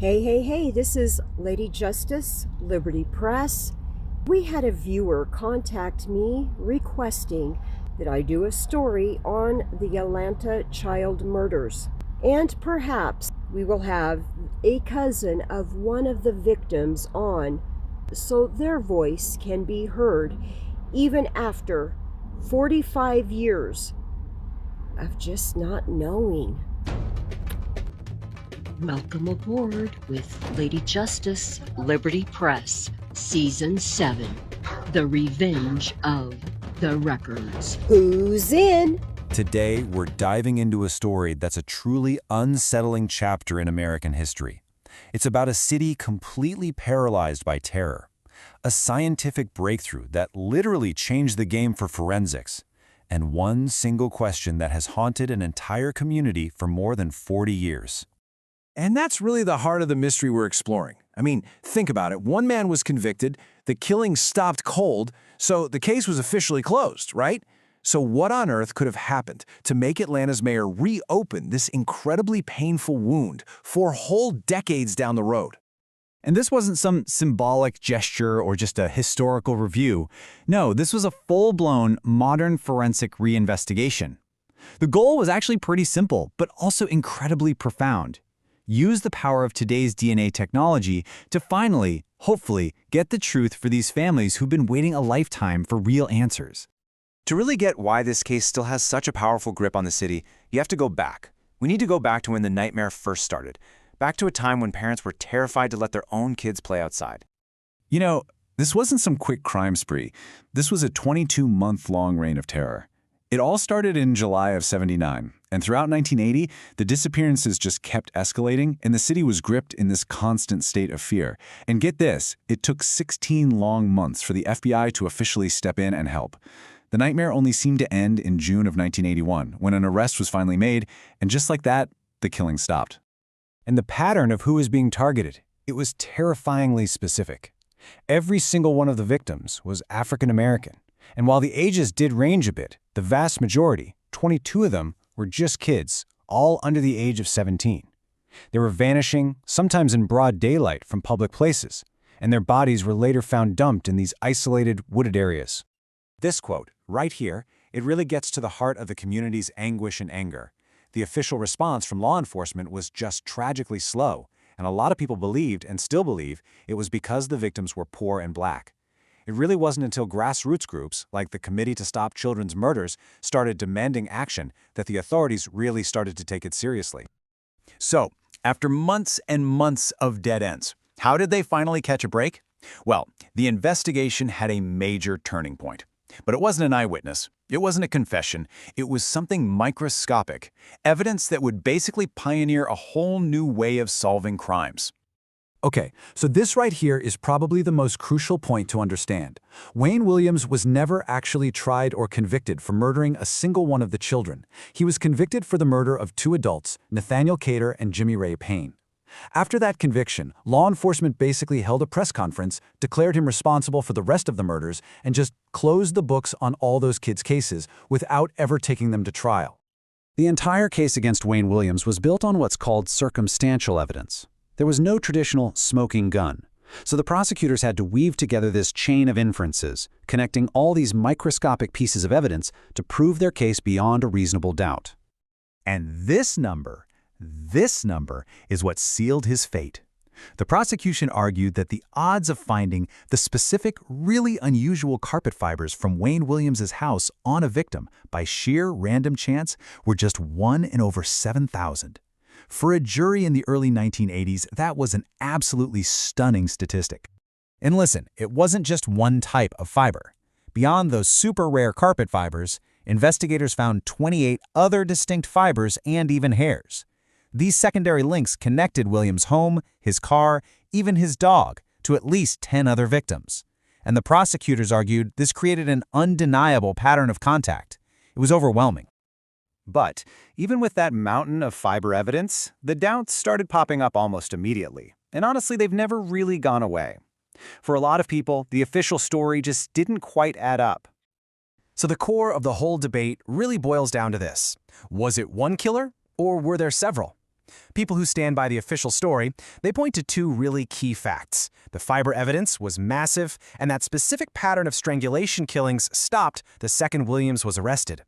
Hey, this is Lady Justice, Liberty Press. We had a viewer contact me requesting that I do a story on the Alanta Child Murders. And perhaps we will have a cousin of one of the victims on, so their voice can be heard even after 45 years of just not knowing. Welcome aboard with Lady Justice, Liberty Press, Season 7, The Revenge of the Records. Who's in? Today, we're diving into a story that's a truly unsettling chapter in American history. It's about a city completely paralyzed by terror, a scientific breakthrough that literally changed the game for forensics, and one single question that has haunted an entire community for more than 40 years. And that's really the heart of the mystery we're exploring. I mean, think about it. One man was convicted, the killing stopped cold, so the case was officially closed, right? So what on earth could have happened to make Atlanta's mayor reopen this incredibly painful wound 4 whole decades down the road? And this wasn't some symbolic gesture or just a historical review. No, this was a full-blown modern forensic reinvestigation. The goal was actually pretty simple, but also incredibly profound. Use the power of today's DNA technology to finally, hopefully, get the truth for these families who've been waiting a lifetime for real answers. To really get why this case still has such a powerful grip on the city, you have to go back. We need to go back to when the nightmare first started, back to a time when parents were terrified to let their own kids play outside. You know, this wasn't some quick crime spree. This was a 22-month-long reign of terror. It all started in July of '79, and throughout 1980, the disappearances just kept escalating, and the city was gripped in this constant state of fear. And get this, it took 16 long months for the FBI to officially step in and help. The nightmare only seemed to end in June of 1981, when an arrest was finally made, and just like that, the killing stopped. And the pattern of who was being targeted, it was terrifyingly specific. Every single one of the victims was African American. And while the ages did range a bit, the vast majority, 22 of them, were just kids, all under the age of 17. They were vanishing, sometimes in broad daylight, from public places, and their bodies were later found dumped in these isolated, wooded areas. This quote, right here, it really gets to the heart of the community's anguish and anger. The official response from law enforcement was just tragically slow, and a lot of people believed, and still believe, it was because the victims were poor and black. It really wasn't until grassroots groups, like the Committee to Stop Children's Murders, started demanding action that the authorities really started to take it seriously. So, after months and months of dead ends, how did they finally catch a break? Well, the investigation had a major turning point. But it wasn't an eyewitness. It wasn't a confession. It was something microscopic, evidence that would basically pioneer a whole new way of solving crimes. Okay, so this right here is probably the most crucial point to understand. Wayne Williams was never actually tried or convicted for murdering a single one of the children. He was convicted for the murder of 2 adults, Nathaniel Cater and Jimmy Ray Payne. After that conviction, law enforcement basically held a press conference, declared him responsible for the rest of the murders, and just closed the books on all those kids' cases without ever taking them to trial. The entire case against Wayne Williams was built on what's called circumstantial evidence. There was no traditional smoking gun, so the prosecutors had to weave together this chain of inferences, connecting all these microscopic pieces of evidence to prove their case beyond a reasonable doubt. And this number is what sealed his fate. The prosecution argued that the odds of finding the specific, really unusual carpet fibers from Wayne Williams's house on a victim by sheer random chance were just 1 in over 7,000. For a jury in the early 1980s, that was an absolutely stunning statistic. And listen, it wasn't just one type of fiber. Beyond those super rare carpet fibers, investigators found 28 other distinct fibers and even hairs. These secondary links connected Williams' home, his car, even his dog, to at least 10 other victims. And the prosecutors argued this created an undeniable pattern of contact. It was overwhelming. But even with that mountain of fiber evidence, the doubts started popping up almost immediately. And honestly, they've never really gone away. For a lot of people, the official story just didn't quite add up. So the core of the whole debate really boils down to this. Was it one killer, or were there several? People who stand by the official story, they point to two really key facts. The fiber evidence was massive, and that specific pattern of strangulation killings stopped the second Williams was arrested.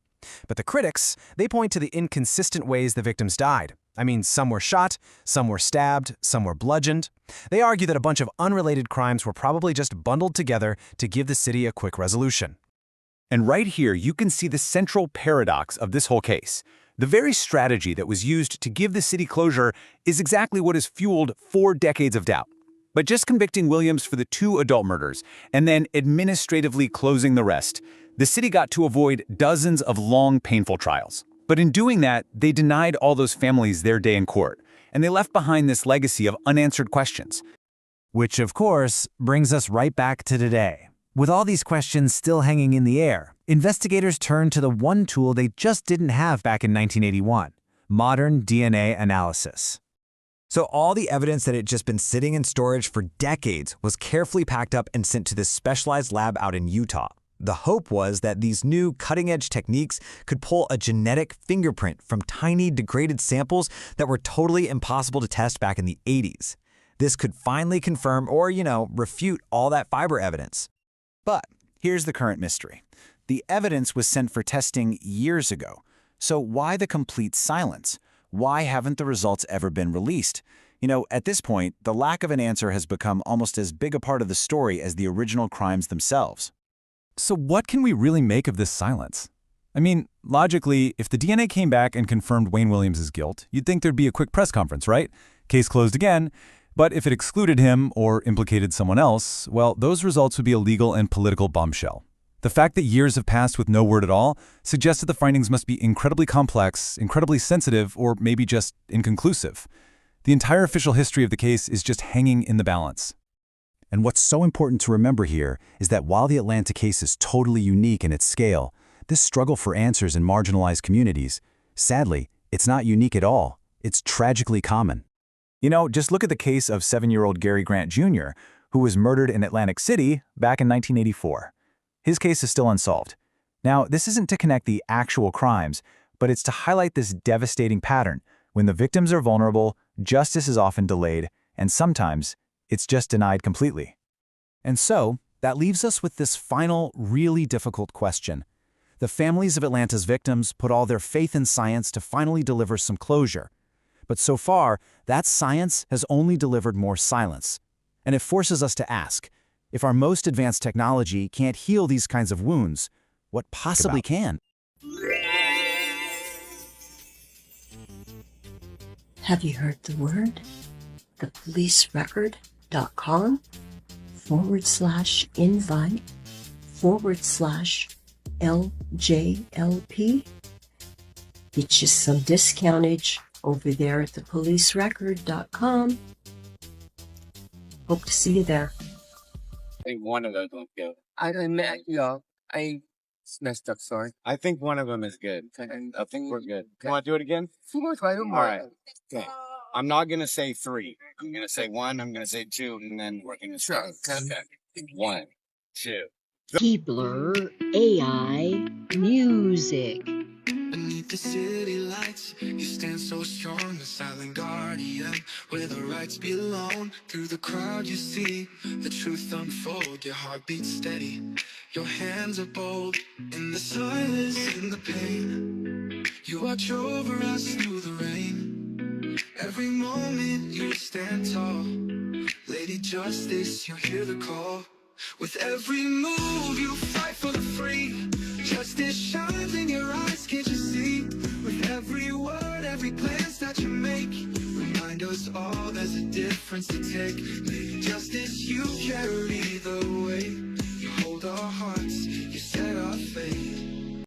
But the critics, they point to the inconsistent ways the victims died. I mean, some were shot, some were stabbed, some were bludgeoned. They argue that a bunch of unrelated crimes were probably just bundled together to give the city a quick resolution. And right here, you can see the central paradox of this whole case. The very strategy that was used to give the city closure is exactly what has fueled 4 decades of doubt. But just convicting Williams for the 2 adult murders and then administratively closing the rest, the city got to avoid dozens of long, painful trials. But in doing that, they denied all those families their day in court, and they left behind this legacy of unanswered questions. Which, of course, brings us right back to today. With all these questions still hanging in the air, investigators turned to the one tool they just didn't have back in 1981, modern DNA analysis. So all the evidence that had just been sitting in storage for decades was carefully packed up and sent to this specialized lab out in Utah. The hope was that these new cutting-edge techniques could pull a genetic fingerprint from tiny degraded samples that were totally impossible to test back in the 80s. This could finally confirm or, refute all that fiber evidence. But here's the current mystery. The evidence was sent for testing years ago. So why the complete silence? Why haven't the results ever been released? At this point, the lack of an answer has become almost as big a part of the story as the original crimes themselves. So what can we really make of this silence? I mean, logically, if the DNA came back and confirmed Wayne Williams' guilt, you'd think there'd be a quick press conference, right? Case closed again. But if it excluded him or implicated someone else, well, those results would be a legal and political bombshell. The fact that years have passed with no word at all suggests that the findings must be incredibly complex, incredibly sensitive, or maybe just inconclusive. The entire official history of the case is just hanging in the balance. And what's so important to remember here is that while the Alanta case is totally unique in its scale, this struggle for answers in marginalized communities, sadly, it's not unique at all. It's tragically common. Just look at the case of 7-year-old Gary Grant Jr., who was murdered in Atlantic City back in 1984. His case is still unsolved. Now, this isn't to connect the actual crimes, but it's to highlight this devastating pattern. When the victims are vulnerable, justice is often delayed, and sometimes it's just denied completely. And so, that leaves us with this final, really difficult question. The families of Atlanta's victims put all their faith in science to finally deliver some closure. But so far, that science has only delivered more silence. And it forces us to ask, if our most advanced technology can't heal these kinds of wounds, what possibly can? Have you heard the word? thepolicerecord.com/invite/LJLP. Get you some discountage over there at thepolicerecord.com. Hope to see you there. I think one of those will go. I messed up, sorry. I think one of them is good. I think we're good. You want to do it again? All right. Okay. I'm not going to say 3. I'm going to say 1, I'm going to say 2, and then we're going to start. Okay. 1, 2. Keebler Ai music. Beneath the city lights, you stand so strong, the silent guardian, where the rights belong. Through the crowd you see the truth unfold, your heart beats steady, your hands are bold. In the silence, in the pain, you watch over us through the rain. Every moment you stand tall, Lady Justice, you hear the call. With every move you fight for the free, justice shines in your eyes, can't you see? With every word, every glance that you make, remind us all there's a difference to take. Lady Justice, you carry the weight.